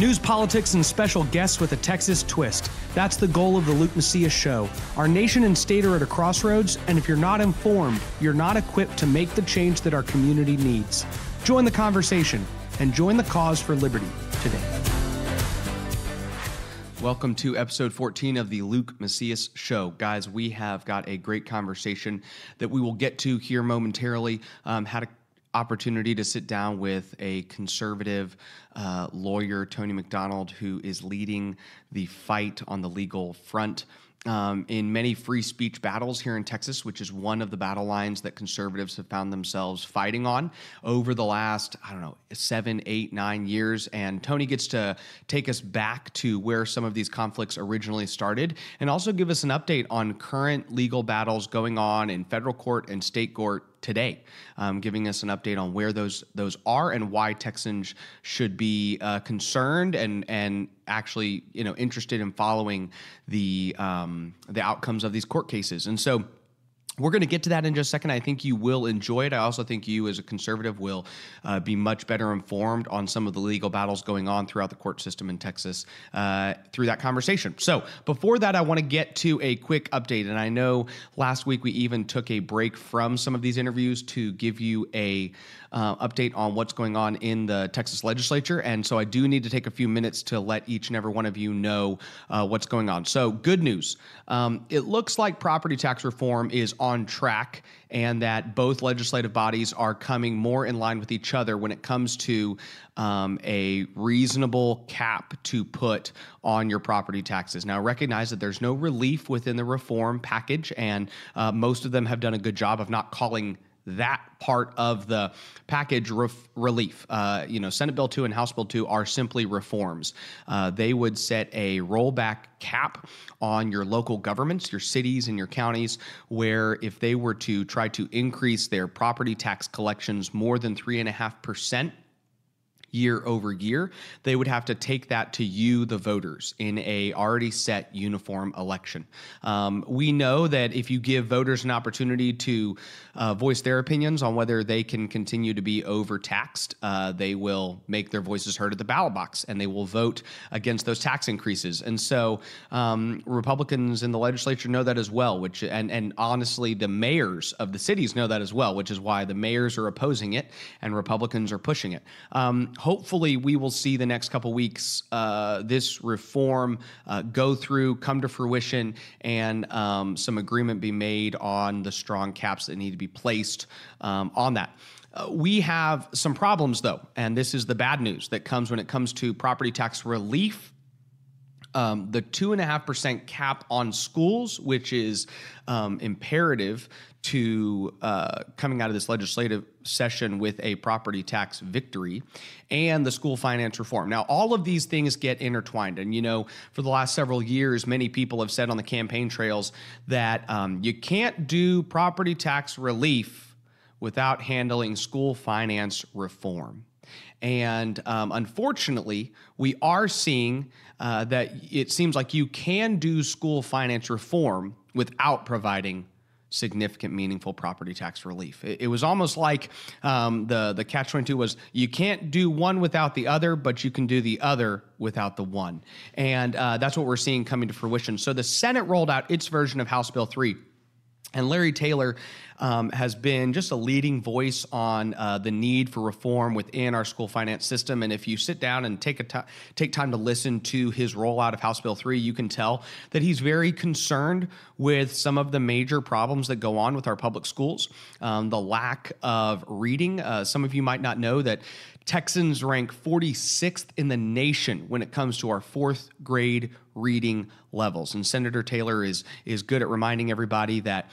News, politics, and special guests with a Texas twist. That's the goal of the Luke Macias Show. Our nation and state are at a crossroads, and if you're not informed, you're not equipped to make the change that our community needs. Join the conversation and join the cause for liberty today. Welcome to episode 14 of the Luke Macias Show. Guys, we have got a great conversation that we will get to here momentarily. Had an opportunity to sit down with a conservative lawyer, Tony McDonald, who is leading the fight on the legal front in many free speech battles here in Texas, which is one of the battle lines that conservatives have found themselves fighting on over the last, 7, 8, 9 years. And Tony gets to take us back to where some of these conflicts originally started and also give us an update on current legal battles going on in federal court and state court today, giving us an update on where those are and why Texans should be concerned and actually interested in following the outcomes of these court cases. And so we're going to get to that in just a second. I think you will enjoy it. I also think you as a conservative will be much better informed on some of the legal battles going on throughout the court system in Texas through that conversation. So before that, I want to get to a quick update. And I know last week we even took a break from some of these interviews to give you a update on what's going on in the Texas legislature. And so I do need to take a few minutes to let each and every one of you know what's going on. So good news. It looks like property tax reform is on track and that both legislative bodies are coming more in line with each other when it comes to a reasonable cap to put on your property taxes. Now, recognize that there's no relief within the reform package, and most of them have done a good job of not calling that part of the package relief. Senate Bill 2 and House Bill 2 are simply reforms. They would set a rollback cap on your local governments, your cities and your counties, where if they were to try to increase their property tax collections more than 3.5% year over year, they would have to take that to you, the voters, in a already set uniform election. We know that if you give voters an opportunity to voice their opinions on whether they can continue to be overtaxed, they will make their voices heard at the ballot box and they will vote against those tax increases. And so Republicans in the legislature know that as well, and honestly, the mayors of the cities know that as well, which is why the mayors are opposing it and Republicans are pushing it. Hopefully, we will see the next couple weeks this reform go through, come to fruition, and some agreement be made on the strong caps that need to be placed on that. We have some problems, though, and this is the bad news that comes when it comes to property tax relief. The 2.5% cap on schools, which is imperative to coming out of this legislative session with a property tax victory, and the school finance reform. Now, all of these things get intertwined. And, for the last several years, many people have said on the campaign trails that you can't do property tax relief without handling school finance reform. And unfortunately, we are seeing that it seems like you can do school finance reform without providing significant, meaningful property tax relief. It was almost like the catch-22 was you can't do one without the other, but you can do the other without the one. And that's what we're seeing coming to fruition. So the Senate rolled out its version of House Bill 3. And Larry Taylor has been just a leading voice on the need for reform within our school finance system. And if you sit down and take time to listen to his rollout of House Bill 3, you can tell that he's very concerned with some of the major problems that go on with our public schools. The lack of reading. Some of you might not know that Texans rank 46th in the nation when it comes to our fourth grade reading levels. And Senator Taylor is good at reminding everybody that,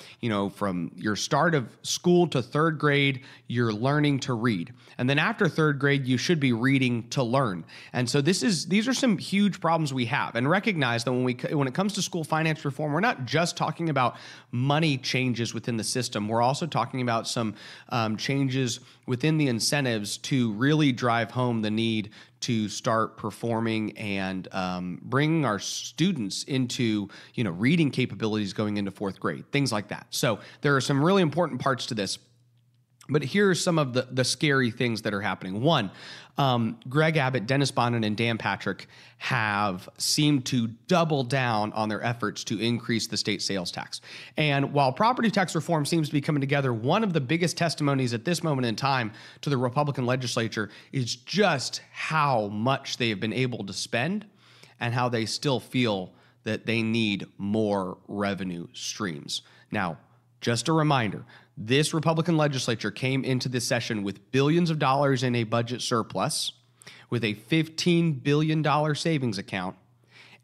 from your start of school to third grade, you're learning to read. And then after third grade, you should be reading to learn. And so these are some huge problems we have. And recognize that when it comes to school finance reform, we're not just talking about money changes within the system. We're also talking about some changes within the incentives to really drive home the need to start performing and bringing our students into, reading capabilities going into fourth grade, things like that. So there are some really important parts to this. But here's some of the scary things that are happening. One, Greg Abbott, Dennis Bonnen, and Dan Patrick have seemed to double down on their efforts to increase the state sales tax. And while property tax reform seems to be coming together, one of the biggest testimonies at this moment in time to the Republican legislature is just how much they have been able to spend and how they still feel that they need more revenue streams. Now, just a reminder, this Republican legislature came into this session with billions of dollars in a budget surplus, with a $15 billion savings account,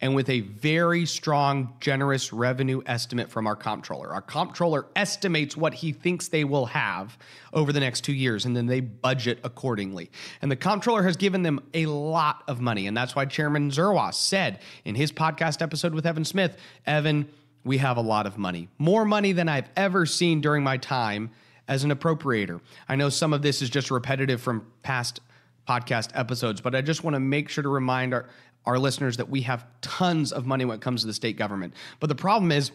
and with a very strong, generous revenue estimate from our comptroller. Our comptroller estimates what he thinks they will have over the next 2 years, and then they budget accordingly. And the comptroller has given them a lot of money, and that's why Chairman Zerwas said in his podcast episode with Evan Smith, Evan, we have a lot of money, more money than I've ever seen during my time as an appropriator. I know some of this is just repetitive from past podcast episodes, but I just want to make sure to remind our listeners that we have tons of money when it comes to the state government. But the problem is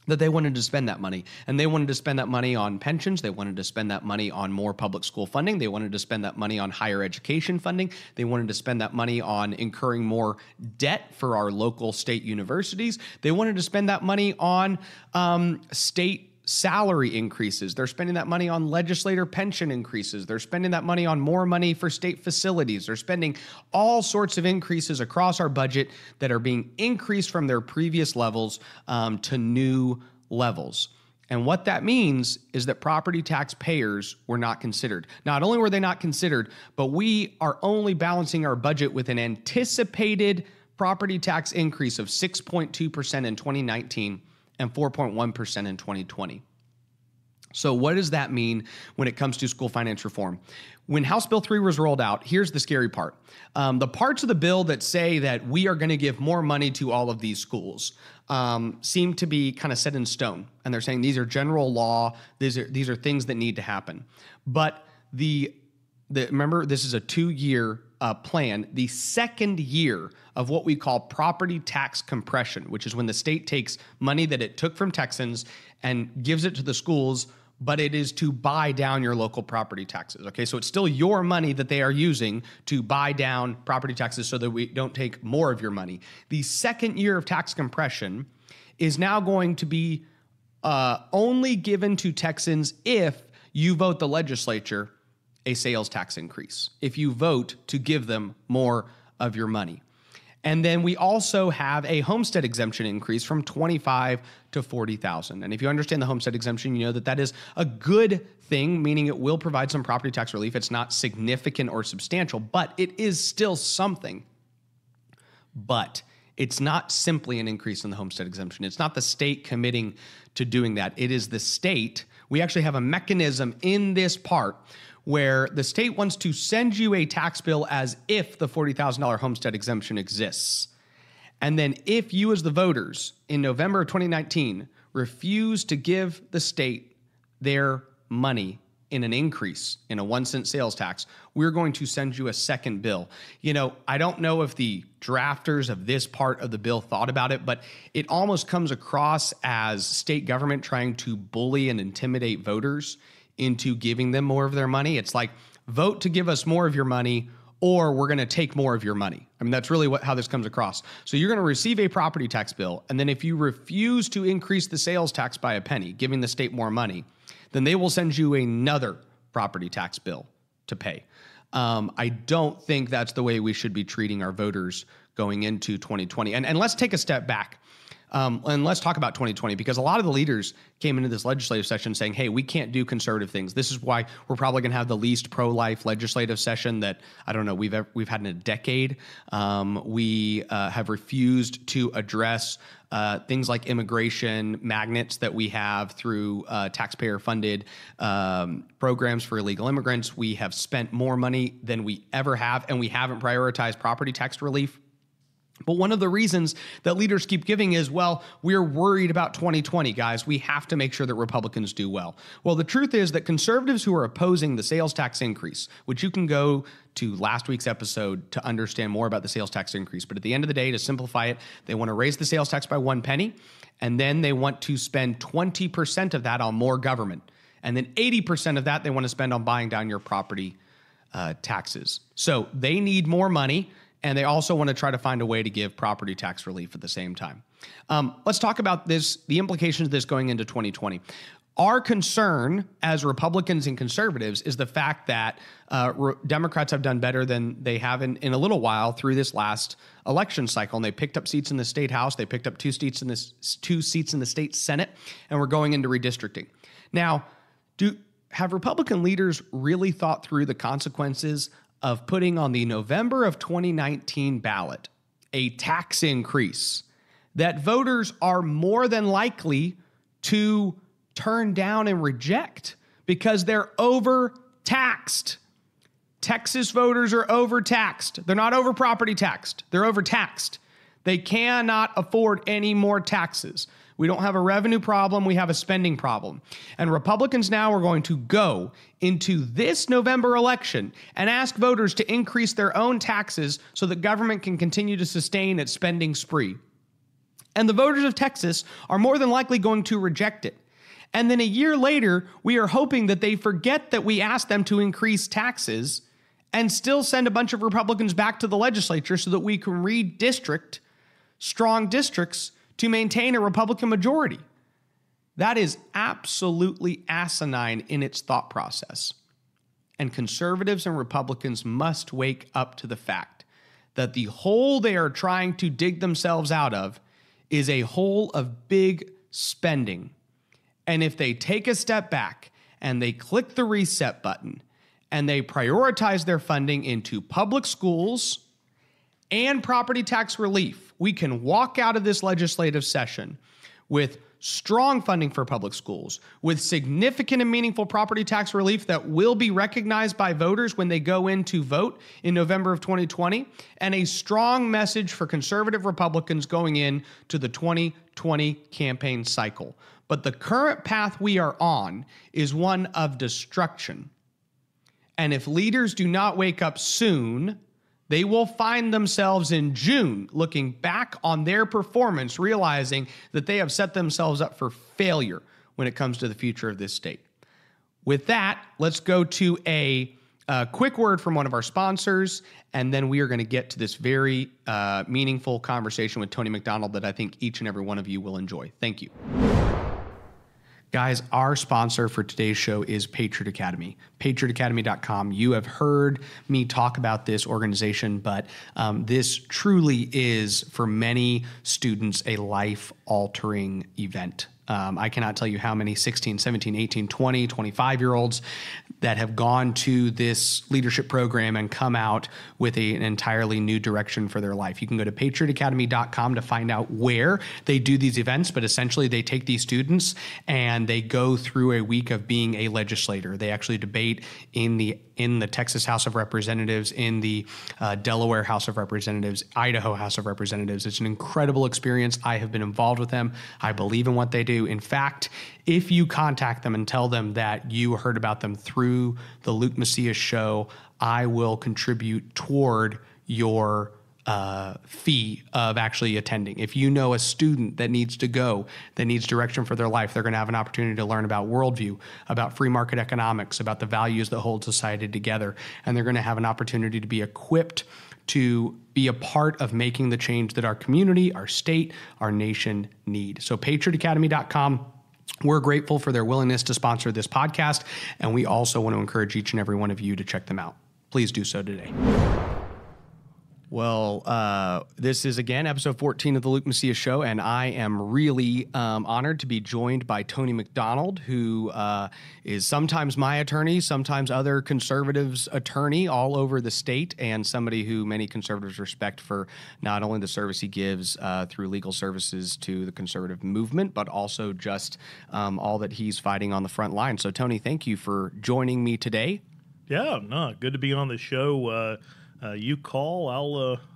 that they wanted to spend that money, and they wanted to spend that money on pensions. They wanted to spend that money on more public school funding. They wanted to spend that money on higher education funding. They wanted to spend that money on incurring more debt for our local state universities. They wanted to spend that money on state salary increases. They're spending that money on legislator pension increases. They're spending that money on more money for state facilities. They're spending all sorts of increases across our budget that are being increased from their previous levels to new levels. And what that means is that property tax payers were not considered. Not only were they not considered, but we are only balancing our budget with an anticipated property tax increase of 6.2% in 2019 and 4.1% in 2020. So what does that mean when it comes to school finance reform? When House Bill 3 was rolled out, here's the scary part. The parts of the bill that say that we are going to give more money to all of these schools seem to be kind of set in stone. And they're saying these are general law, these are things that need to happen. But remember, this is a 2-year plan. The second year of what we call property tax compression, which is when the state takes money that it took from Texans and gives it to the schools, but it is to buy down your local property taxes. Okay, so it's still your money that they are using to buy down property taxes so that we don't take more of your money. The second year of tax compression is now going to be only given to Texans if you vote the legislature a sales tax increase, if you vote to give them more of your money. And then we also have a homestead exemption increase from $25,000 to $40,000. And if you understand the homestead exemption, you know that that is a good thing, meaning it will provide some property tax relief. It's not significant or substantial, but it is still something. But it's not simply an increase in the homestead exemption. It's not the state committing to doing that. It is the state. We actually have a mechanism in this part where the state wants to send you a tax bill as if the $40,000 homestead exemption exists. And then if you as the voters in November of 2019 refuse to give the state their money in an increase in a 1-cent sales tax, we're going to send you a second bill. You know, I don't know if the drafters of this part of the bill thought about it, but it almost comes across as state government trying to bully and intimidate voters into giving them more of their money. It's like, vote to give us more of your money, or we're going to take more of your money. I mean, that's really how this comes across. So you're going to receive a property tax bill, and then if you refuse to increase the sales tax by a penny, giving the state more money, then they will send you another property tax bill to pay. I don't think that's the way we should be treating our voters going into 2020. And let's take a step back. And let's talk about 2020, because a lot of the leaders came into this legislative session saying, hey, we can't do conservative things. This is why we're probably going to have the least pro-life legislative session that, I don't know, we've had in a decade. We have refused to address things like immigration magnets that we have through taxpayer-funded programs for illegal immigrants. We have spent more money than we ever have, and we haven't prioritized property tax relief. But one of the reasons that leaders keep giving is, well, we're worried about 2020, guys. We have to make sure that Republicans do well. Well, the truth is that conservatives who are opposing the sales tax increase, which you can go to last week's episode to understand more about the sales tax increase. But at the end of the day, to simplify it, they want to raise the sales tax by 1 penny, and then they want to spend 20% of that on more government. And then 80% of that they want to spend on buying down your property taxes. So they need more money, and they also want to try to find a way to give property tax relief at the same time. Let's talk about this, the implications of this going into 2020. Our concern as Republicans and conservatives is the fact that Democrats have done better than they have in a little while through this last election cycle. And they picked up seats in the state House. They picked up two seats in the state Senate, and we're going into redistricting. Now, have Republican leaders really thought through the consequences of putting on the November of 2019 ballot a tax increase that voters are more than likely to turn down and reject because they're overtaxed? Texas voters are overtaxed. They're not over property taxed. They're overtaxed. They cannot afford any more taxes. We don't have a revenue problem. We have a spending problem. And Republicans now are going to go into this November election and ask voters to increase their own taxes so that government can continue to sustain its spending spree. And the voters of Texas are more than likely going to reject it. And then a year later, we are hoping that they forget that we asked them to increase taxes and still send a bunch of Republicans back to the legislature so that we can redistrict strong districts to maintain a Republican majority. That is absolutely asinine in its thought process. And conservatives and Republicans must wake up to the fact that the hole they are trying to dig themselves out of is a hole of big spending. And if they take a step back and they click the reset button and they prioritize their funding into public schools and property tax relief, we can walk out of this legislative session with strong funding for public schools, with significant and meaningful property tax relief that will be recognized by voters when they go in to vote in November of 2020, and a strong message for conservative Republicans going in to the 2020 campaign cycle. But the current path we are on is one of destruction. And if leaders do not wake up soon, they will find themselves in June looking back on their performance, realizing that they have set themselves up for failure when it comes to the future of this state. With that, let's go to a quick word from one of our sponsors, and then we are going to get to this very meaningful conversation with Tony McDonald that I think each and every one of you will enjoy. Thank you. Guys, our sponsor for today's show is Patriot Academy, patriotacademy.com. You have heard me talk about this organization, but this truly is, for many students, a life-altering event. I cannot tell you how many 16, 17, 18, 20, 25-year-olds that have gone to this leadership program and come out with an entirely new direction for their life. You can go to patriotacademy.com to find out where they do these events, but essentially they take these students and they go through a week of being a legislator. They actually debate in the Texas House of Representatives, in the Delaware House of Representatives, Idaho House of Representatives. It's an incredible experience. I have been involved with them. I believe in what they do. In fact, if you contact them and tell them that you heard about them through the Luke Macias show, I will contribute toward your fee of actually attending. If you know a student that needs to go, that needs direction for their life, they're going to have an opportunity to learn about worldview, about free market economics, about the values that hold society together, and they're going to have an opportunity to be equipped to be a part of making the change that our community, our state, our nation need. So patriotacademy.com. We're grateful for their willingness to sponsor this podcast, and we also want to encourage each and every one of you to check them out. Please do so today. Well, this is, again, episode 14 of the Luke Macias Show, and I am really honored to be joined by Tony McDonald, who is sometimes my attorney, sometimes other conservatives' attorney all over the state, and somebody who many conservatives respect for not only the service he gives through legal services to the conservative movement, but also just all that he's fighting on the front line. So, Tony, thank you for joining me today. Yeah, no, good to be on the show. You call,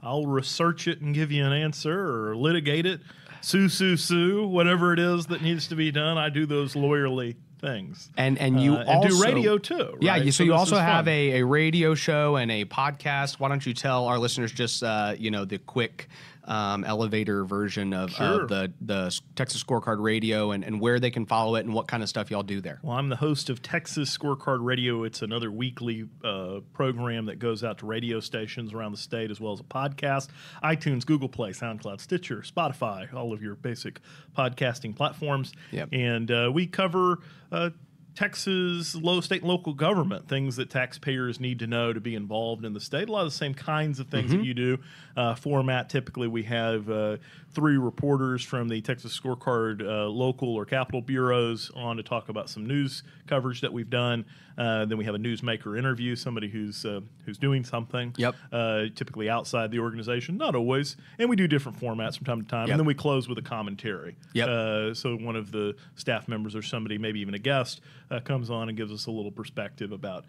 I'll research it and give you an answer or litigate it, sue, whatever it is that needs to be done. I do those lawyerly things. And you also do radio too, right? Yeah, so you also have a radio show and a podcast. Why don't you tell our listeners just the quick elevator version of Sure. the Texas Scorecard Radio and where they can follow it and what kind of stuff y'all do there. Well, I'm the host of Texas Scorecard Radio. It's another weekly program that goes out to radio stations around the state as well as a podcast. iTunes, Google Play, SoundCloud, Stitcher, Spotify, all of your basic podcasting platforms. Yep. And we cover Texas state and local government, things that taxpayers need to know to be involved in the state. A lot of the same kinds of things that you do. Format, typically we have 3 reporters from the Texas Scorecard local or capital bureaus on to talk about some news coverage that we've done. Then we have a newsmaker interview, somebody who's doing something. Yep. Typically outside the organization, not always. And we do different formats from time to time. Yep. And then we close with a commentary. Yep. So one of the staff members or somebody, maybe even a guest, comes on and gives us a little perspective about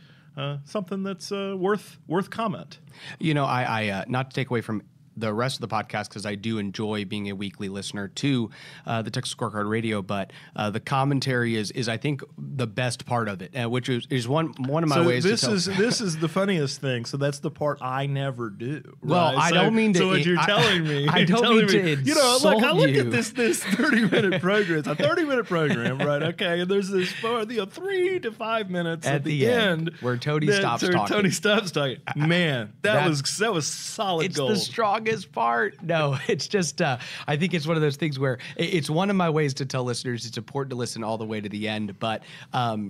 something that's worth comment. You know, I not to take away from the rest of the podcast, because I do enjoy being a weekly listener to the Texas Scorecard Radio, but the commentary is I think the best part of it, which is one of my ways. This is the funniest thing. So that's the part I never do. Well, right? I don't mean to. So what you're telling me, I don't mean to insult look, I look you. at this 30-minute program. It's a 30-minute program, right? Okay, and there's this 3 to 5 minutes at the end where Tony stops talking. Tony stops talking. Man, that was solid it's gold. The strongest part. No, it's just I think it's one of those things where it's one of my ways to tell listeners it's important to listen all the way to the end. But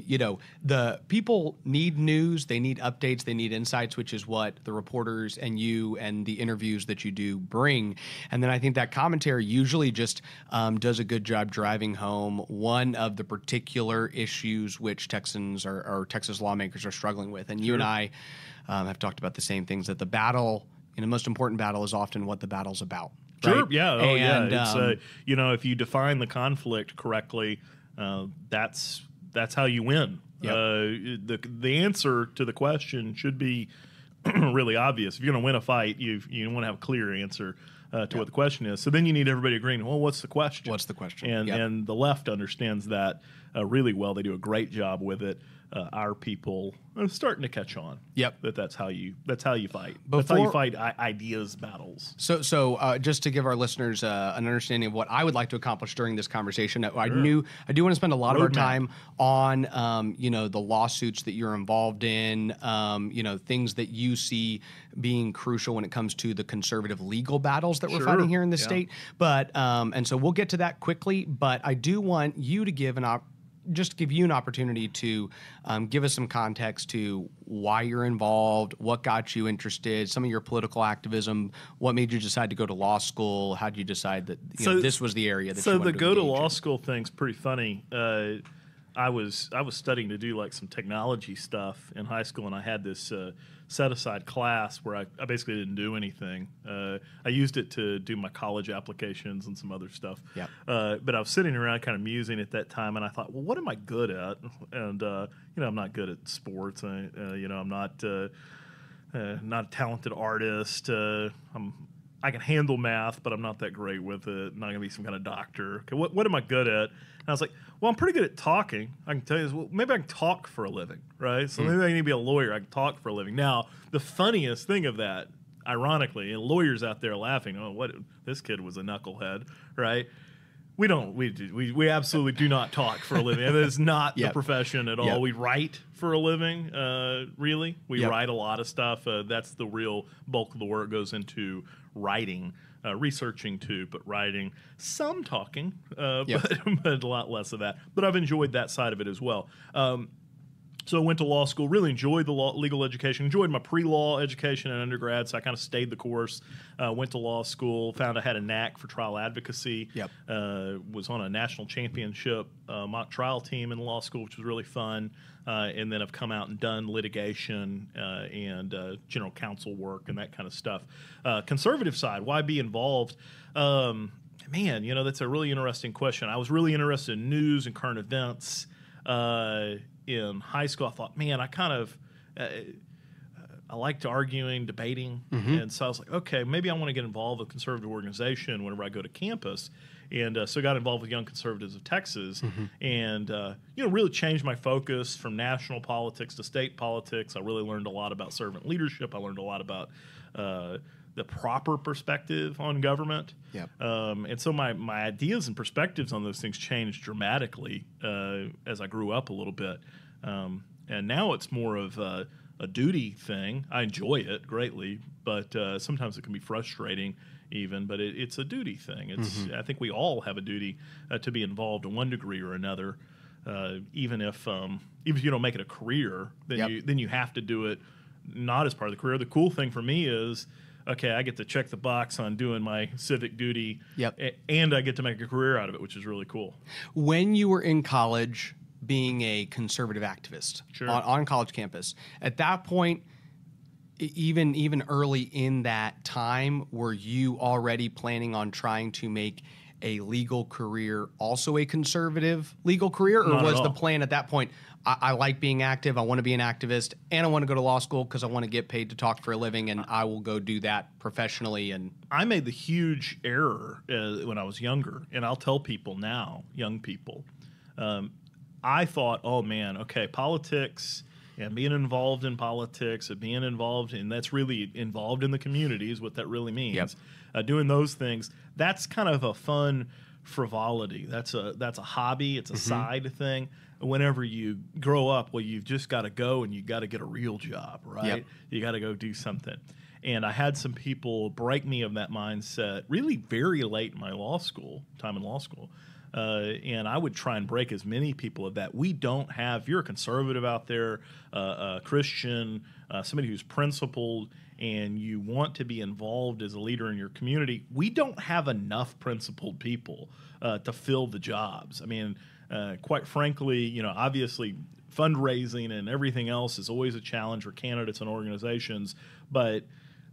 you know, the people need news, they need updates, they need insights, which is what the reporters and you and the interviews that you do bring. And then I think that commentary usually just does a good job driving home one of the particular issues which Texans or Texas lawmakers are struggling with. And you and I have talked about the same things, that the battle, the most important battle, is often what the battle's about. Right? Sure. Yeah. And, It's if you define the conflict correctly, that's how you win. Yep. The answer to the question should be really obvious. If you're going to win a fight, you want to have a clear answer to what the question is. So then you need everybody agreeing, well, what's the question? What's the question? And the left understands that really well. They do a great job with it. Our people are starting to catch on. Yep. That's how you fight. Before, that's how you fight ideas battles. So just to give our listeners an understanding of what I would like to accomplish during this conversation, I do want to spend a lot of our time on the lawsuits that you're involved in, things that you see being crucial when it comes to the conservative legal battles that we're fighting here in the state. But and so we'll get to that quickly. But I do want you to give give you an opportunity to give us some context to why you're involved, what got you interested, some of your political activism, what made you decide to go to law school, how did you decide that this was the area that you wanted to engage in? So the go to law school thing's pretty funny. I was studying to do like some technology stuff in high school, and I had this set-aside class where I basically didn't do anything. I used it to do my college applications and some other stuff. Yep. But I was sitting around kind of musing at that time, and I thought, well, what am I good at? And I'm not good at sports. I'm not a talented artist. I can handle math, but I'm not that great with it. I'm not going to be some kind of doctor. Okay, what am I good at? And I was like, well, I'm pretty good at talking. I can tell you, well, maybe I can talk for a living, right? So maybe I need to be a lawyer. I can talk for a living. Now, the funniest thing of that, ironically, and lawyers out there laughing, this kid was a knucklehead, right? We absolutely do not talk for a living. It is not the profession at all. Yep. We write for a living, really. We Yep. write a lot of stuff. That's the real bulk of the work goes into writing, researching too, but writing, some talking, but a lot less of that. But I've enjoyed that side of it as well. So I went to law school, really enjoyed the legal education, enjoyed my pre-law education in undergrad, so I kind of stayed the course, went to law school, found I had a knack for trial advocacy, was on a national championship mock trial team in law school, which was really fun, and then I've come out and done litigation and general counsel work and that kind of stuff. Conservative side, why be involved? Man, that's a really interesting question. I was really interested in news and current events. In high school, I thought, man, I liked arguing, debating, and so I was like, okay, maybe I want to get involved with a conservative organization whenever I go to campus, and so I got involved with Young Conservatives of Texas, and really changed my focus from national politics to state politics. I really learned a lot about servant leadership. I learned a lot about the proper perspective on government. Yep. And so my ideas and perspectives on those things changed dramatically as I grew up a little bit. And now it's more of a duty thing. I enjoy it greatly, but sometimes it can be frustrating even, but it's a duty thing. It's I think we all have a duty to be involved in one degree or another, even if you don't make it a career, then you have to do it not as part of the career. The cool thing for me is, okay, I get to check the box on doing my civic duty, and I get to make a career out of it, which is really cool. When you were in college, being a conservative activist on college campus, at that point, even early in that time, were you already planning on trying to make a legal career also a conservative legal career, or was the plan at that point, I like being active, I want to be an activist, and I want to go to law school because I want to get paid to talk for a living, and I will go do that professionally? And I made the huge error when I was younger, and I'll tell people now, young people, I thought, oh man, okay, politics and being involved in politics and being involved, and that's really involved in the community is what that really means. Doing those things, that's kind of a fun frivolity. That's a hobby. It's a side thing. Whenever you grow up, well, you've just got to go and you got to get a real job, right? You got to go do something. And I had some people break me of that mindset really very late in my time in law school. And I would try and break as many people of that. We don't have, if you're a conservative out there, a Christian, somebody who's principled, and you want to be involved as a leader in your community, we don't have enough principled people to fill the jobs. I mean, quite frankly, obviously fundraising and everything else is always a challenge for candidates and organizations, but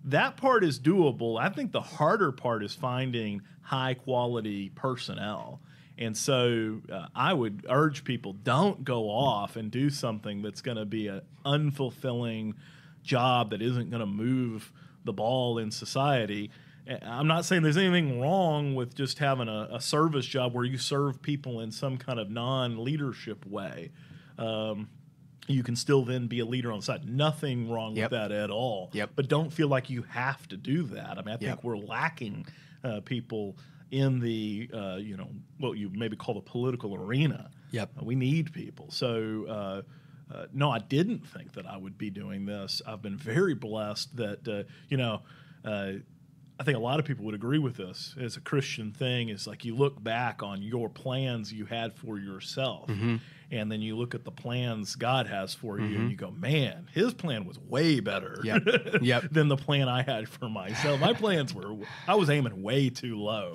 that part is doable. I think the harder part is finding high-quality personnel. And so I would urge people, don't go off and do something that's going to be an unfulfilling job that isn't going to move the ball in society. I'm not saying there's anything wrong with just having a service job where you serve people in some kind of non-leadership way. You can still then be a leader on the side. Nothing wrong with that at all. But don't feel like you have to do that. I mean, I think we're lacking people in the, what you maybe call the political arena. We need people. So, no, I didn't think that I would be doing this. I've been very blessed that, I think a lot of people would agree with this as a Christian thing. Is like you look back on your plans you had for yourself, and then you look at the plans God has for you, and you go, man, his plan was way better than the plan I had for myself. My plans I was aiming way too low,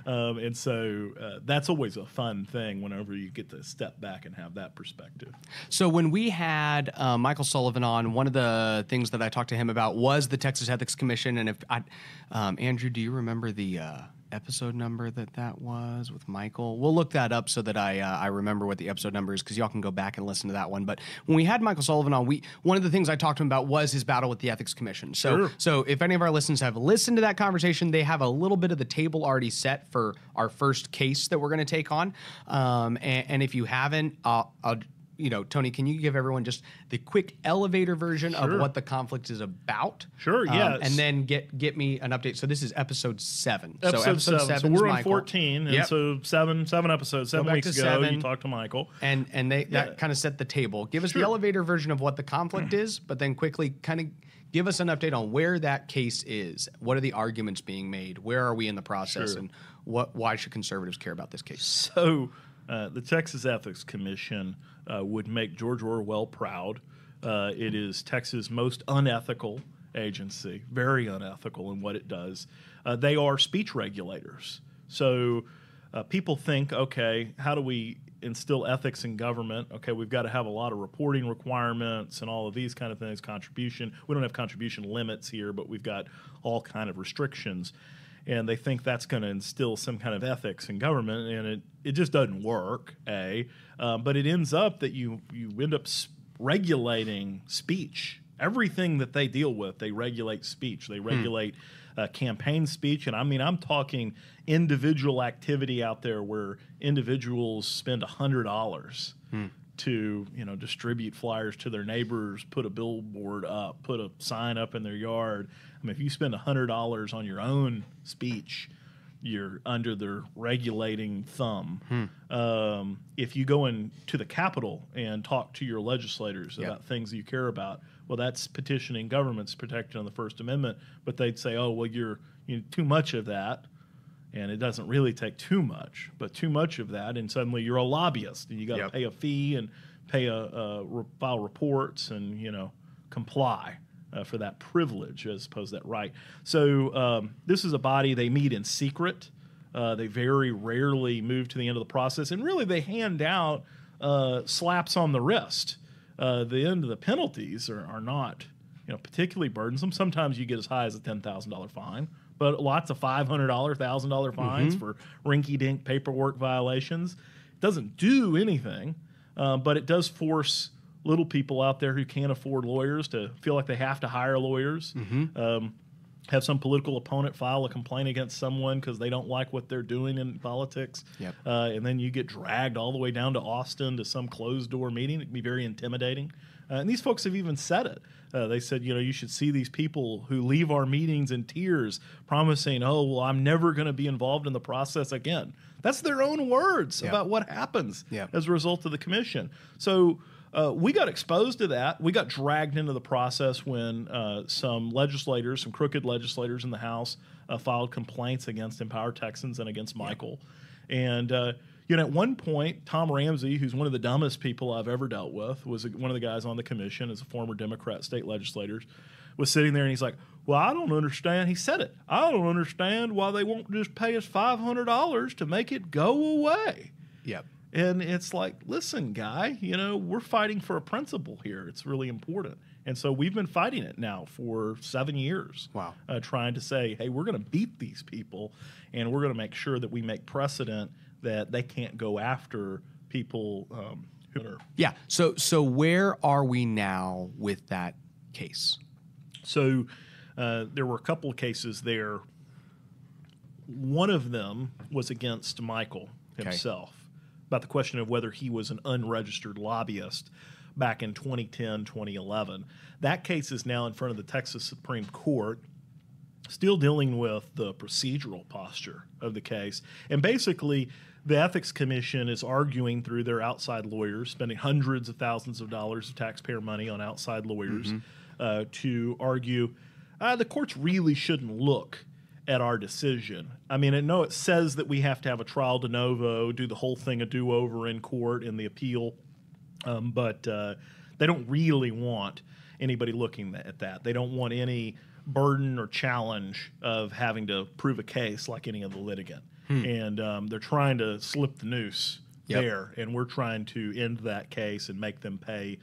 and so that's always a fun thing whenever you get to step back and have that perspective. So when we had Michael Sullivan on, one of the things that I talked to him about was the Texas Ethics Commission. And Andrew, do you remember the episode number that was with Michael? We'll look that up so that I remember what the episode number is, because y'all can go back and listen to that one. But when we had Michael Sullivan on, one of the things I talked to him about was his battle with the Ethics Commission. So if any of our listeners have listened to that conversation, they have a little bit of the table already set for our first case that we're going to take on. And if you haven't, Tony, can you give everyone just the quick elevator version of what the conflict is about? And then get me an update. So this is episode 7. Episode 7. So we're on 14, and so seven episodes. 7 weeks ago, you talked to Michael. And that kind of set the table. Give us the elevator version of what the conflict is, but then quickly kind of give us an update on where that case is. What are the arguments being made? Where are we in the process? And why should conservatives care about this case? So the Texas Ethics Commission would make George Orwell proud. It is Texas' most unethical agency, very unethical in what it does. They are speech regulators. So people think, okay, how do we instill ethics in government? Okay, we've got to have a lot of reporting requirements and all of these kind of things, contribution. We don't have contribution limits here, but we've got all kind of restrictions. And they think that's going to instill some kind of ethics in government, and it just doesn't work, but it ends up that you end up regulating speech. Everything that they deal with, they regulate speech. They regulate campaign speech, and I'm talking individual activity out there where individuals spend $100 to, distribute flyers to their neighbors, put a billboard up, put a sign up in their yard. I mean, if you spend $100 on your own speech, you're under their regulating thumb. If you go into the Capitol and talk to your legislators about things you care about, well, that's petitioning. Government's protected on the First Amendment, but they'd say, oh, well, you're too much of that. And it doesn't really take too much, but too much of that, and suddenly you're a lobbyist, and you got to pay a fee and pay file reports and comply for that privilege as opposed to that right. So this is a body. They meet in secret. They very rarely move to the end of the process, and really they hand out slaps on the wrist. The end of the penalties are not particularly burdensome. Sometimes you get as high as a $10,000 fine. But lots of $500, $1,000 fines for rinky-dink paperwork violations. It doesn't do anything, but it does force little people out there who can't afford lawyers to feel like they have to hire lawyers. Have some political opponent file a complaint against someone because they don't like what they're doing in politics. And then you get dragged all the way down to Austin to some closed-door meeting. It can be very intimidating. And these folks have even said it. They said, you should see these people who leave our meetings in tears promising, oh, well, I'm never going to be involved in the process again. That's their own words about what happens as a result of the commission. So we got exposed to that. We got dragged into the process when some legislators, some crooked legislators in the House filed complaints against Empower Texans and against Michael. And at one point, Tom Ramsey, who's one of the dumbest people I've ever dealt with, was one of the guys on the commission as a former Democrat state legislator, was sitting there and he's like, well, I don't understand. He said it. I don't understand why they won't just pay us $500 to make it go away. And it's like, listen, guy, we're fighting for a principle here. It's really important. And so we've been fighting it now for 7 years. Wow. Trying to say, hey, we're going to beat these people, and we're going to make sure that we make precedent that they can't go after people who are. Yeah. So where are we now with that case? So there were a couple of cases there. One of them was against Michael himself about the question of whether he was an unregistered lobbyist back in 2010, 2011. That case is now in front of the Texas Supreme Court, still dealing with the procedural posture of the case. And basically, the Ethics Commission is arguing through their outside lawyers, spending hundreds of thousands of dollars of taxpayer money on outside lawyers to argue the courts really shouldn't look at our decision. I mean, I know it says that we have to have a trial de novo, do the whole thing a do-over in court in the appeal, but they don't really want anybody looking at that. They don't want any burden or challenge of having to prove a case like any other litigant. And they're trying to slip the noose there, and we're trying to end that case and make them pay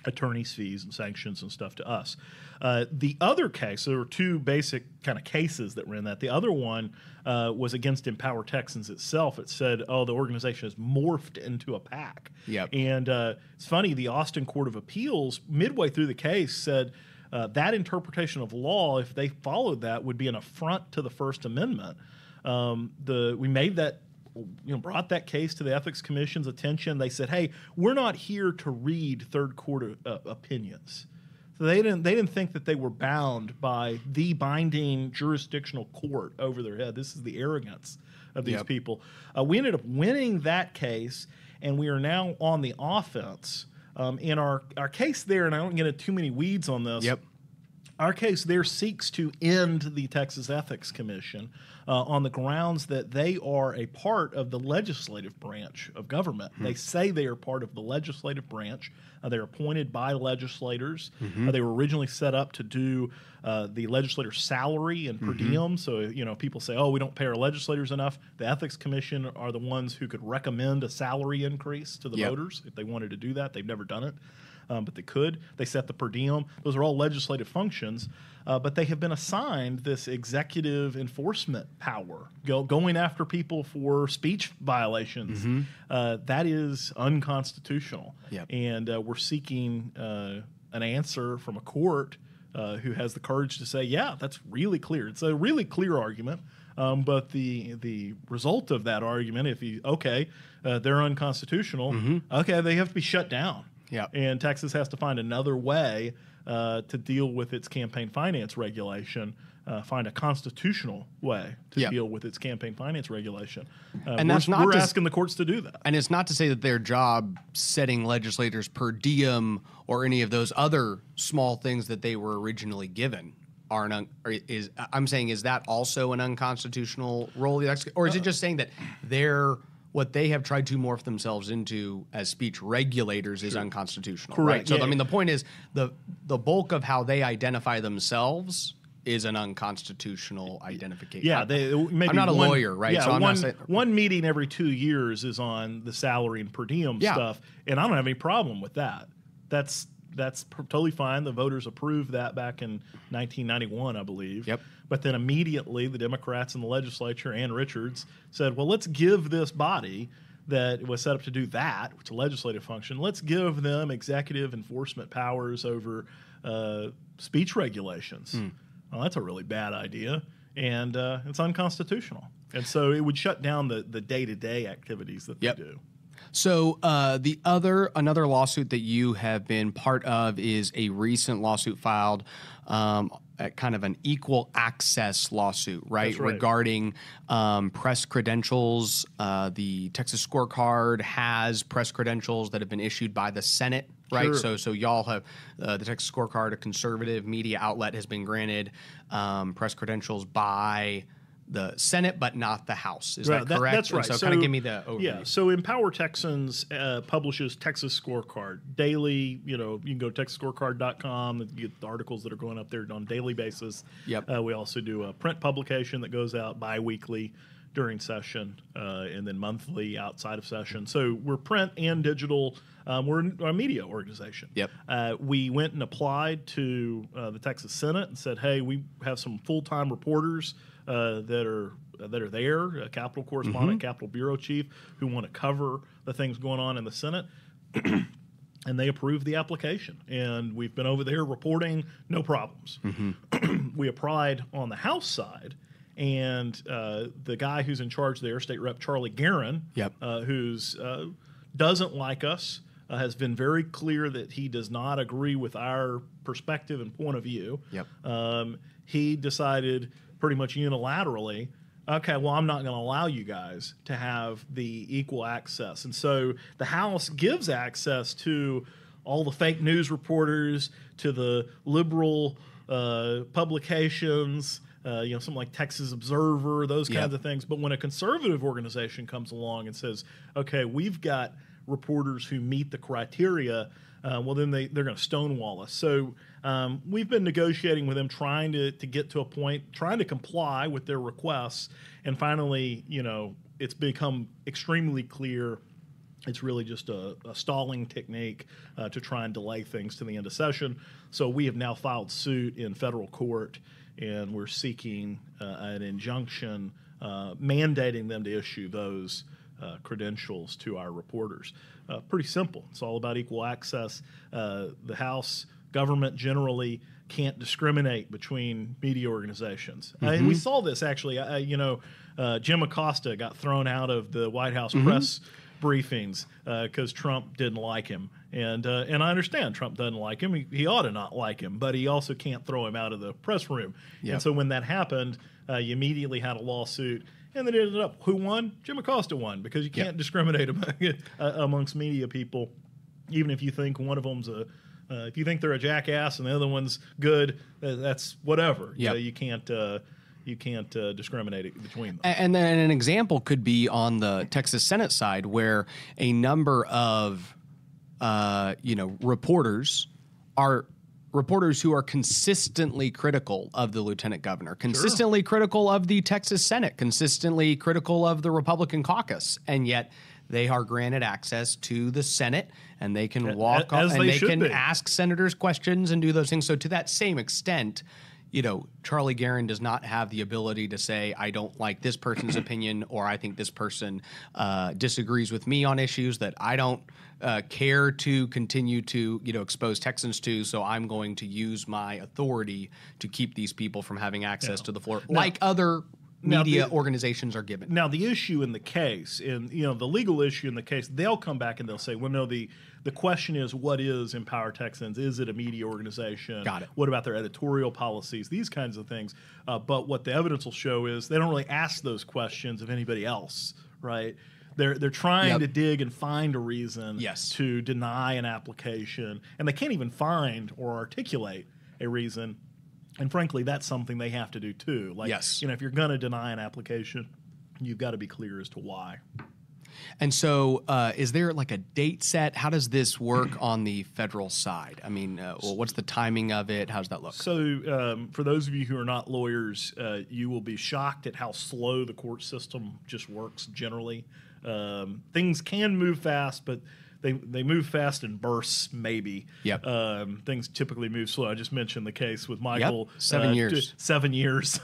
attorney's fees and sanctions and stuff to us. The other case, there were two basic kind of cases that were in that. The other one was against Empower Texans itself. It said, oh, the organization has morphed into a PAC. And it's funny, the Austin Court of Appeals, midway through the case, said that interpretation of law, if they followed that, would be an affront to the First Amendment. We made that, brought that case to the Ethics Commission's attention. They said, "Hey, we're not here to read third court opinions." So they didn't think that they were bound by the binding jurisdictional court over their head. This is the arrogance of these people. We ended up winning that case, and we are now on the offense. In our case there, and I don't get into too many weeds on this. Our case there seeks to end the Texas Ethics Commission on the grounds that they are a part of the legislative branch of government. They say they are part of the legislative branch. They're appointed by legislators. They were originally set up to do the legislator's salary and per diem. So, people say, oh, we don't pay our legislators enough. The Ethics Commission are the ones who could recommend a salary increase to the voters if they wanted to do that. They've never done it. But they could. They set the per diem. Those are all legislative functions. But they have been assigned this executive enforcement power, going after people for speech violations. That is unconstitutional. And we're seeking an answer from a court who has the courage to say, yeah, that's really clear. It's a really clear argument. But the result of that argument, if they're unconstitutional, okay, they have to be shut down. Yeah. And Texas has to find another way to deal with its campaign finance regulation, find a constitutional way to deal with its campaign finance regulation. And we're asking the courts to do that. And it's not to say that their job setting legislators per diem or any of those other small things that they were originally given I'm saying, is that also an unconstitutional role? Or is it just saying that what they have tried to morph themselves into as speech regulators is unconstitutional? Correct. Right? So, I mean, the point is the bulk of how they identify themselves is an unconstitutional identification. Yeah, I'm not a lawyer, right? Yeah, so I'm not saying, one meeting every 2 years is on the salary and per diem stuff, and I don't have any problem with that. That's totally fine. The voters approved that back in 1991, I believe. Yep. But then immediately the Democrats in the legislature and Richards said, well, let's give this body that was set up to do that, which is a legislative function, let's give them executive enforcement powers over speech regulations. Well, that's a really bad idea, and it's unconstitutional. And so it would shut down the day-to-day activities that they do. So another lawsuit that you have been part of is a recent lawsuit filed at kind of an equal access lawsuit, right? That's right. Regarding press credentials. The Texas Scorecard has press credentials that have been issued by the Senate, right? Sure. So y'all have the Texas Scorecard, a conservative media outlet, has been granted press credentials by the Senate, but not the House. Is that correct? That's right. So kind of give me the overview. Yeah. So Empower Texans publishes Texas Scorecard daily. You can go to texasscorecard.com and get the articles that are going up there on a daily basis. Yep. We also do a print publication that goes out biweekly during session and then monthly outside of session. So we're print and digital. We're a media organization. Yep. We went and applied to the Texas Senate and said, hey, we have some full-time reporters that are there, a Capitol correspondent, Capitol bureau chief, who want to cover the things going on in the Senate. And they approved the application. And we've been over there reporting, no problems. We applied on the House side, and the guy who's in charge there, State Rep Charlie Guerin, who's doesn't like us, has been very clear that he does not agree with our perspective and point of view. He decided pretty much unilaterally, okay, well, I'm not going to allow you guys to have the equal access. And so the House gives access to all the fake news reporters, to the liberal publications, something like Texas Observer, those kinds of things. But when a conservative organization comes along and says, okay, we've got reporters who meet the criteria, well, then they're going to stonewall us. So we've been negotiating with them, trying to get to a point, trying to comply with their requests. And finally, it's become extremely clear it's really just a stalling technique to try and delay things to the end of session. So we have now filed suit in federal court, and we're seeking an injunction mandating them to issue those credentials to our reporters. Pretty simple. It's all about equal access. The House government generally can't discriminate between media organizations. And we saw this actually. Jim Acosta got thrown out of the White House press briefings because Trump didn't like him. And I understand Trump doesn't like him. He ought to not like him, but he also can't throw him out of the press room. And so when that happened, you immediately had a lawsuit. And then it ended up, who won? Jim Acosta won, because you can't discriminate amongst media people, even if you think one of them's if you think they're a jackass and the other one's good, that's whatever. You can't discriminate between them. And then an example could be on the Texas Senate side, where a number of reporters who are consistently critical of the lieutenant governor, consistently critical of the Texas Senate, consistently critical of the Republican caucus, and yet they are granted access to the Senate, and they can walk up and they can ask senators questions and do those things. So to that same extent, Charlie Guerin does not have the ability to say, I don't like this person's opinion, or I think this person disagrees with me on issues that I don't care to continue to expose Texans to, so I'm going to use my authority to keep these people from having access to the floor, like other media organizations are given. Now, the issue in the case, and the legal issue in the case, they'll come back and they'll say, well, no, the question is, what is Empower Texans? Is it a media organization? Got it. What about their editorial policies? These kinds of things. But what the evidence will show is they don't really ask those questions of anybody else, right? They're trying to dig and find a reason to deny an application, and they can't even find or articulate a reason. And frankly, that's something they have to do too. Like, if you're going to deny an application, you've got to be clear as to why. And so is there like a date set? How does this work on the federal side? I mean, what's the timing of it? How does that look? So for those of you who are not lawyers, you will be shocked at how slow the court system just works generally. Things can move fast, but they move fast in bursts, maybe. Things typically move slow. I just mentioned the case with Michael. 7 years. 7 years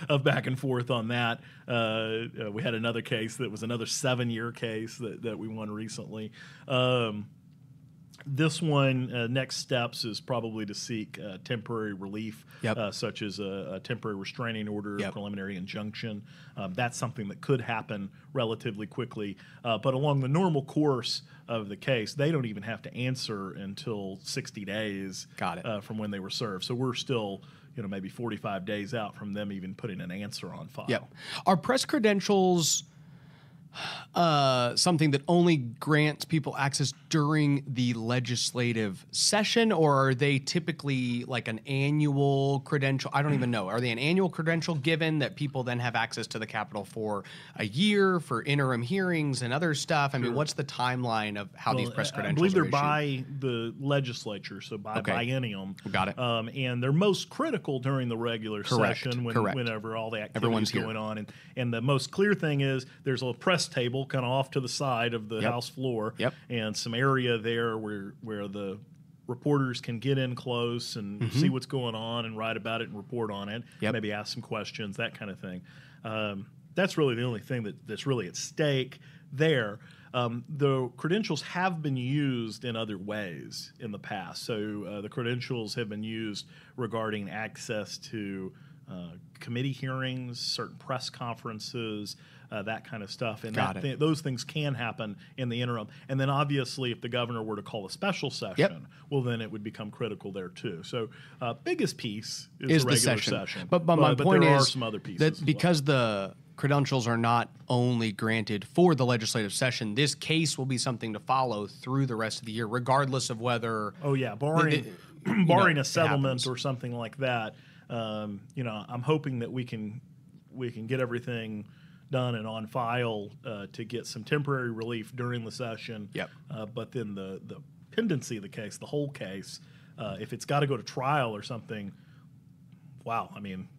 of back and forth on that. We had another case that was another 7-year case that we won recently. This one, next steps is probably to seek temporary relief, such as a temporary restraining order, preliminary injunction. That's something that could happen relatively quickly. But along the normal course of the case, they don't even have to answer until 60 days from when they were served. So we're still maybe 45 days out from them even putting an answer on file. Are press credentials something that only grants people access during the legislative session, or are they typically like an annual credential? I don't even know. Are they an annual credential given that people then have access to the Capitol for a year for interim hearings and other stuff? I mean, what's the timeline of how these press credentials I believe they're are issued? by the legislature, so by biennium. Got it. And they're most critical during the regular session whenever all the activity is going on. And the most clear thing is there's a press table kind of off to the side of the House floor, and some area there where the reporters can get in close and see what's going on and write about it and report on it, maybe ask some questions, that kind of thing. That's really the only thing that's really at stake there. The credentials have been used in other ways in the past. So the credentials have been used regarding access to committee hearings, certain press conferences, that kind of stuff. And those things can happen in the interim. And then obviously if the governor were to call a special session, well, then it would become critical there too. So biggest piece is the regular session. But my point there is are some other pieces that because the credentials are not only granted for the legislative session, this case will be something to follow through the rest of the year, regardless of whether... barring a settlement or something like that. I'm hoping that we can get everything done and on file to get some temporary relief during the session. But then the pendency of the case, the whole case, if it's got to go to trial or something,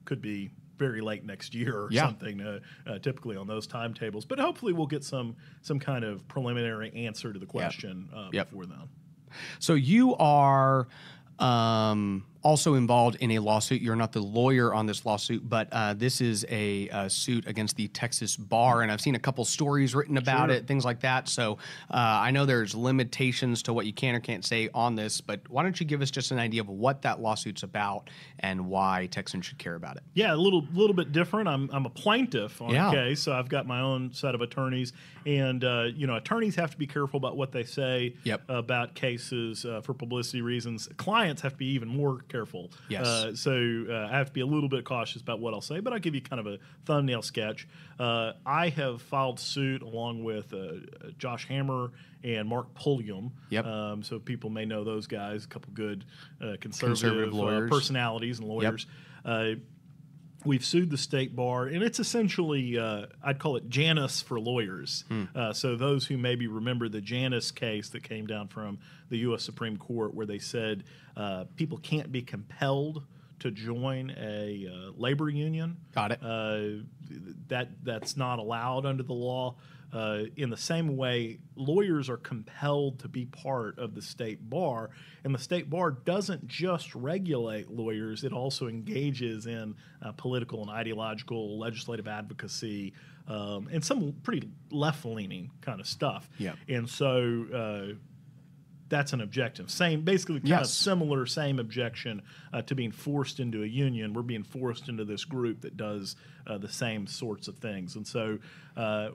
could be very late next year or something, typically on those timetables. But hopefully we'll get some kind of preliminary answer to the question before then. So you are also involved in a lawsuit. You're not the lawyer on this lawsuit, but this is a suit against the Texas bar, and I've seen a couple stories written about it, things like that. So I know there's limitations to what you can or can't say on this, but why don't you give us just an idea of what that lawsuit's about and why Texans should care about it? Yeah, a little bit different. I'm a plaintiff on the case, so I've got my own set of attorneys, and attorneys have to be careful about what they say about cases for publicity reasons. Clients have to be even more careful. So I have to be a little bit cautious about what I'll say, but I'll give you kind of a thumbnail sketch. I have filed suit along with Josh Hammer and Mark Pulliam. So people may know those guys, a couple good conservative lawyers, personalities and lawyers. We've sued the state bar, and it's essentially, I'd call it Janus for lawyers. So those who maybe remember the Janus case that came down from the U.S. Supreme Court, where they said people can't be compelled to join a labor union. Got it. That's not allowed under the law. In the same way, lawyers are compelled to be part of the state bar, and the state bar doesn't just regulate lawyers, it also engages in political and ideological legislative advocacy and some pretty left-leaning kind of stuff. And so that's an objection. Basically kind of similar, same objection to being forced into a union. We're being forced into this group that does the same sorts of things. And so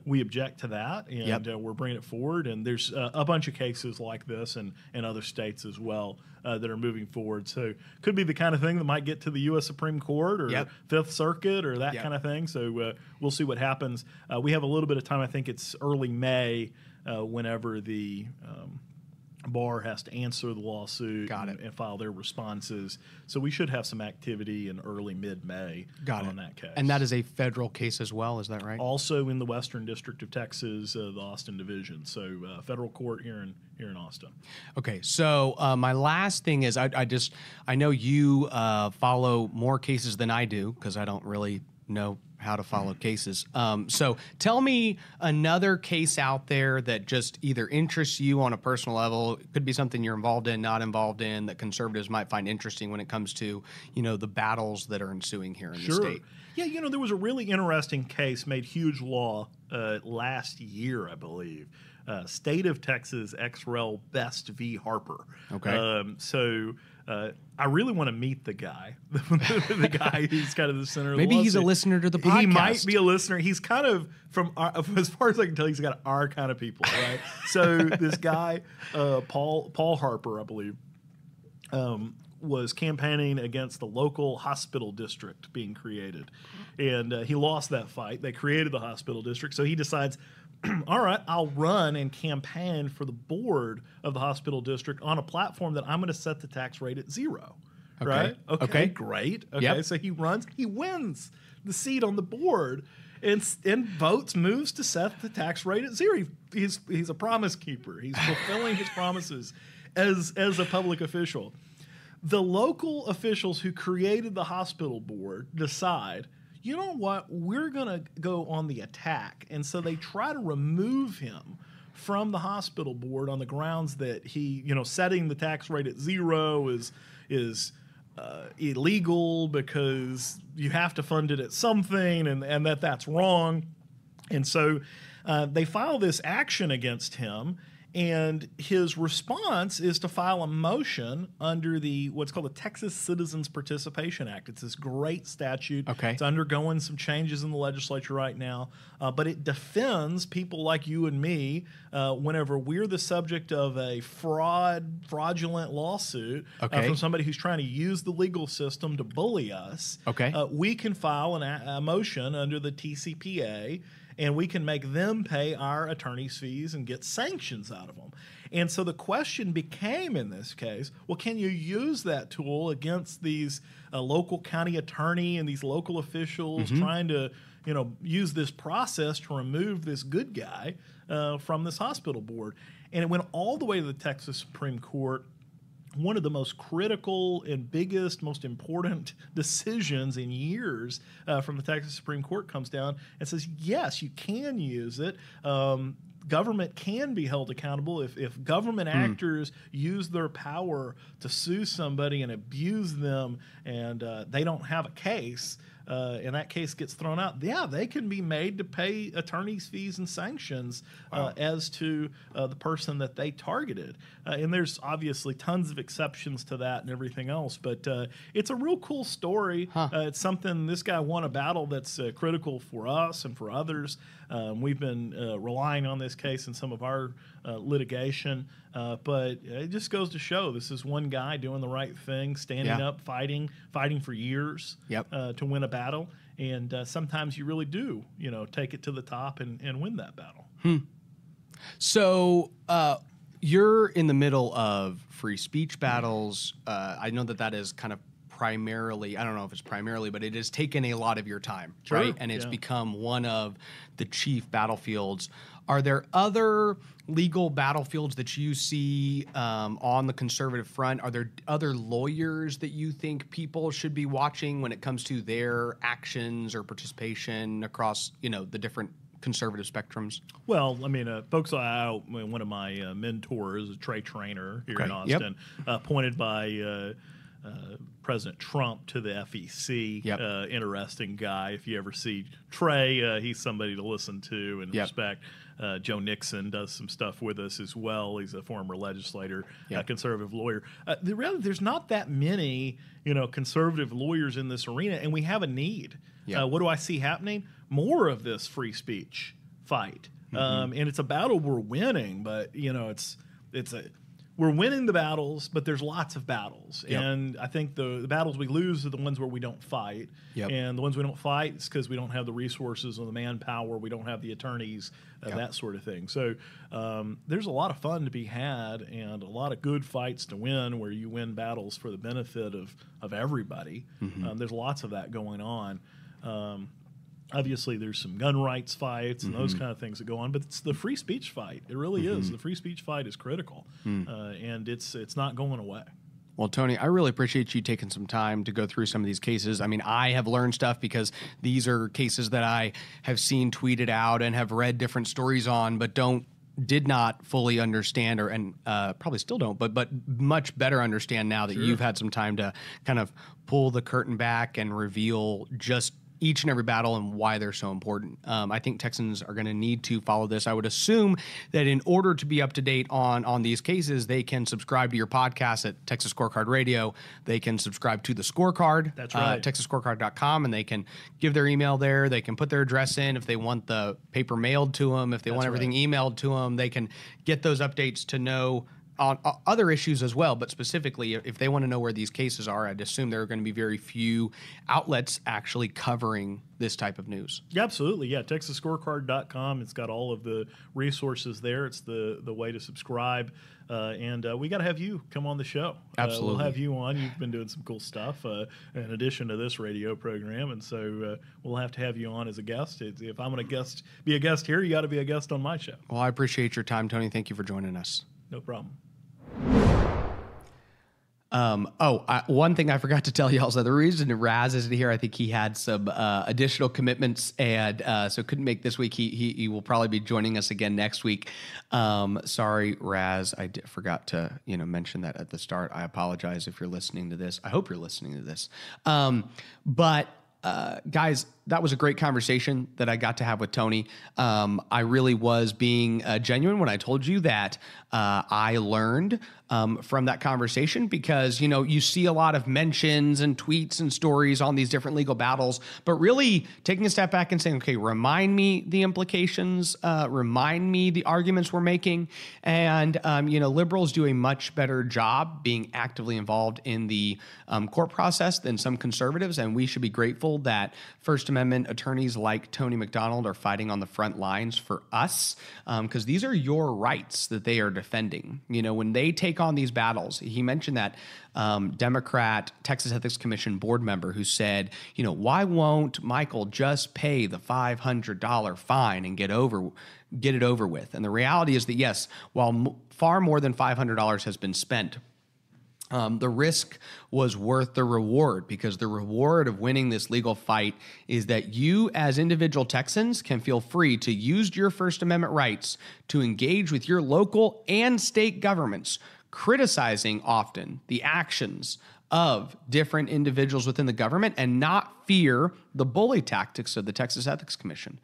we object to that, and we're bringing it forward. And there's a bunch of cases like this in other states as well that are moving forward. So could be the kind of thing that might get to the U.S. Supreme Court or Fifth Circuit or that kind of thing. So we'll see what happens. We have a little bit of time. I think it's early May whenever the bar has to answer the lawsuit and file their responses. So we should have some activity in early mid-May on that case. And that is a federal case as well, is that right? Also in the Western District of Texas, the Austin Division. So federal court here in Austin. Okay, so my last thing is I know you follow more cases than I do because I don't really know how to follow cases. So tell me another case out there that just either interests you on a personal level. It could be something you're involved in, not involved in, that conservatives might find interesting when it comes to, the battles that are ensuing here in the state. Yeah, there was a really interesting case, made huge law last year, I believe. State of Texas ex rel Best v. Harper. Okay. I really want to meet the guy, the guy who's kind of the center of the lawsuit. Maybe he's a listener to the podcast. He might be a listener. He's kind of, as far as I can tell, he's got our kind of people, right? So this guy, Paul Harper, I believe, was campaigning against the local hospital district being created. And he lost that fight. They created the hospital district. So he decides, all right, I'll run and campaign for the board of the hospital district on a platform that I'm going to set the tax rate at 0. Okay. Right? Okay, great. Okay, so he runs, he wins the seat on the board, and moves to set the tax rate at 0. He's a promise keeper. He's fulfilling his promises as a public official. The local officials who created the hospital board decide, you know what, we're going to go on the attack. And so they try to remove him from the hospital board on the grounds that he, setting the tax rate at 0 is illegal because you have to fund it at something, and that's wrong. And so they file this action against him. And his response is to file a motion under what's called the Texas Citizens Participation Act. It's this great statute. Okay. It's undergoing some changes in the legislature right now, but it defends people like you and me whenever we're the subject of a fraudulent lawsuit from somebody who's trying to use the legal system to bully us. Okay. We can file a motion under the TCPA, and we can make them pay our attorney's fees and get sanctions out of them. And so the question became in this case, well, can you use that tool against these local county attorney and these local officials trying to, use this process to remove this good guy from this hospital board? And it went all the way to the Texas Supreme Court. One of the most critical and biggest, most important decisions in years from the Texas Supreme Court comes down and says, yes, you can use it. Government can be held accountable if government actors use their power to sue somebody and abuse them, and they don't have a case, and that case gets thrown out. Yeah, they can be made to pay attorney's fees and sanctions as to the person that they targeted. And there's obviously tons of exceptions to that and everything else, but it's a real cool story. It's something, this guy won a battle that's critical for us and for others. We've been relying on this case in some of our litigation, but it just goes to show this is one guy doing the right thing, standing up, fighting for years to win a battle. And sometimes you really do, take it to the top and win that battle. So you're in the middle of free speech battles. I know that is kind of primarily, I don't know if it's primarily, but it has taken a lot of your time, right? And it's become one of the chief battlefields. Are there other legal battlefields that you see on the conservative front? Are there other lawyers that you think people should be watching when it comes to their actions or participation across, the different conservative spectrums? Well, I mean, folks, one of my mentors, Trey Traynor here in Austin, appointed by President Trump to the FEC. Yep. Interesting guy. If you ever see Trey, he's somebody to listen to and Yep. respect. Joe Nixon does some stuff with us as well. He's a former legislator, Yep. conservative lawyer. There's not that many, conservative lawyers in this arena, and we have a need. Yep. What do I see happening? More of this free speech fight, and it's a battle we're winning. But we're winning the battles, but there's lots of battles. Yep. And I think the battles we lose are the ones where we don't fight. Yep. And the ones we don't fight is because we don't have the resources or the manpower, we don't have the attorneys, Yep. that sort of thing. So there's a lot of fun to be had and a lot of good fights to win where you win battles for the benefit of everybody. There's lots of that going on. Obviously, there's some gun rights fights and those kind of things that go on, but it's the free speech fight. It really is. The free speech fight is critical, and it's not going away. Well, Tony, I really appreciate you taking some time to go through some of these cases. I mean, I have learned stuff because these are cases that I have seen tweeted out and have read different stories on, but did not fully understand and probably still don't, but much better understand now that you've had some time to kind of pull the curtain back and reveal just each and every battle and why they're so important. I think Texans are going to need to follow this. I would assume that in order to be up to date on these cases, they can subscribe to your podcast at Texas Scorecard Radio. They can subscribe to the Scorecard. That's right. TexasScorecard.com, and they can give their email there. They can put their address in if they want the paper mailed to them. If they want everything emailed to them, they can get those updates to know on other issues as well, but specifically if they want to know where these cases are, I'd assume there are going to be very few outlets actually covering this type of news. Yeah, absolutely. Yeah, TexasScorecard.com. It's got all of the resources there. It's the way to subscribe. And we got to have you come on the show. Absolutely. We'll have you on. You've been doing some cool stuff in addition to this radio program. And so we'll have to have you on as a guest. If I'm going to be a guest here, you got to be a guest on my show. Well, I appreciate your time, Tony. Thank you for joining us. No problem. One thing I forgot to tell you also, the reason Raz isn't here, I think he had some additional commitments and so couldn't make this week. He will probably be joining us again next week. Sorry, Raz, I forgot to mention that at the start. I apologize if you're listening to this. I hope you're listening to this. But guys, that was a great conversation that I got to have with Tony. I really was being genuine when I told you that I learned from that conversation because, you see a lot of mentions and tweets and stories on these different legal battles, but really taking a step back and saying, okay, remind me the implications, remind me the arguments we're making. And, liberals do a much better job being actively involved in the court process than some conservatives. And we should be grateful that First Amendment attorneys like Tony McDonald are fighting on the front lines for us because these are your rights that they are defending. When they take on these battles, he mentioned that Democrat Texas Ethics Commission board member who said, why won't Michael just pay the $500 fine and get it over with? And the reality is that, yes, while far more than $500 has been spent, the risk was worth the reward because the reward of winning this legal fight is that you as individual Texans can feel free to use your First Amendment rights to engage with your local and state governments, criticizing often the actions of different individuals within the government and not fear the bully tactics of the Texas Ethics Commission.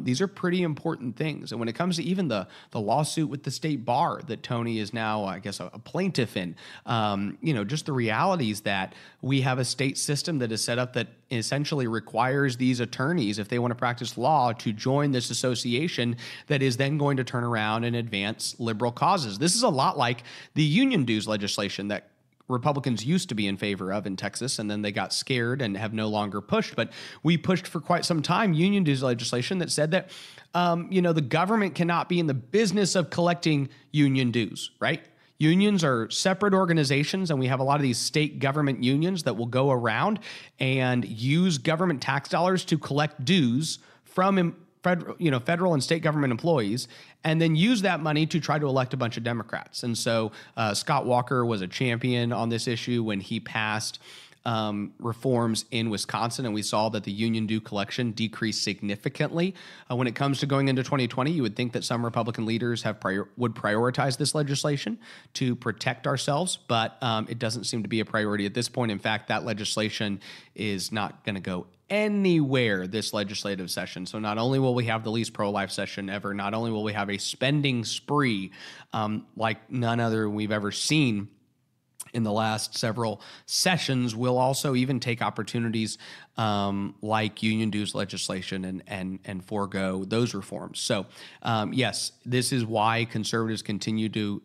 These are pretty important things. And when it comes to even the lawsuit with the state bar that Tony is now, I guess, a plaintiff in, just the realities that we have a state system that is set up that essentially requires these attorneys, if they want to practice law, to join this association that is then going to turn around and advance liberal causes. This is a lot like the union dues legislation that Republicans used to be in favor of in Texas, and then they got scared and have no longer pushed. But we pushed for quite some time union dues legislation that said that, the government cannot be in the business of collecting union dues, right? Unions are separate organizations, and we have a lot of these state government unions that will go around and use government tax dollars to collect dues from federal and state government employees, and then use that money to try to elect a bunch of Democrats. And so Scott Walker was a champion on this issue when he passed reforms in Wisconsin, and we saw that the union due collection decreased significantly. When it comes to going into 2020, you would think that some Republican leaders would prioritize this legislation to protect ourselves, but it doesn't seem to be a priority at this point. In fact, that legislation is not going to go anywhere this legislative session. So not only will we have the least pro-life session ever, not only will we have a spending spree like none other we've ever seen in the last several sessions, we'll also even take opportunities like union dues legislation and forego those reforms. So yes, this is why conservatives continue to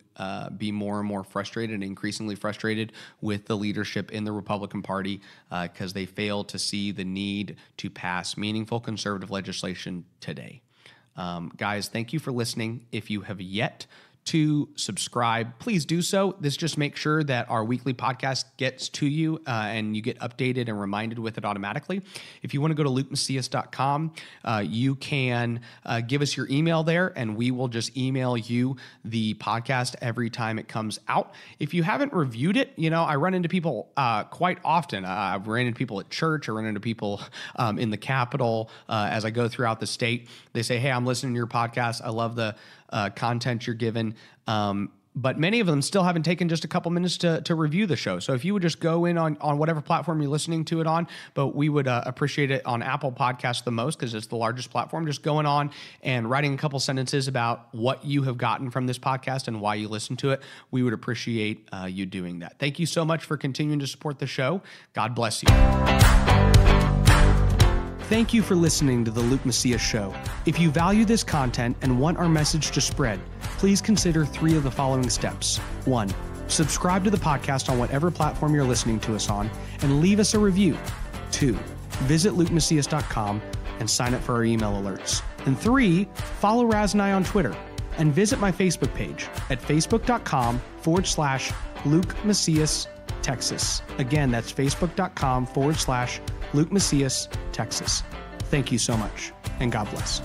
be more and more frustrated and increasingly frustrated with the leadership in the Republican Party because they fail to see the need to pass meaningful conservative legislation today. Guys, thank you for listening. If you have yet to subscribe, please do so. This just makes sure that our weekly podcast gets to you and you get updated and reminded with it automatically. If you want to go to LukeMacias.com, you can give us your email there and we will just email you the podcast every time it comes out. If you haven't reviewed it, I run into people quite often. I've ran into people at church. I run into people in the Capitol as I go throughout the state. They say, hey, I'm listening to your podcast. I love the content you're given. But many of them still haven't taken just a couple minutes to review the show. So if you would just go in on whatever platform you're listening to it on, but we would appreciate it on Apple Podcasts the most because it's the largest platform, just going on and writing a couple sentences about what you have gotten from this podcast and why you listen to it. We would appreciate you doing that. Thank you so much for continuing to support the show. God bless you. Thank you for listening to The Luke Macias Show. If you value this content and want our message to spread, please consider 3 of the following steps. 1, subscribe to the podcast on whatever platform you're listening to us on and leave us a review. 2, visit LukeMacias.com and sign up for our email alerts. And 3, follow Raz and I on Twitter and visit my Facebook page at facebook.com/Luke Macias, Texas. Again, that's facebook.com/Luke Macias, Texas. Thank you so much, and God bless.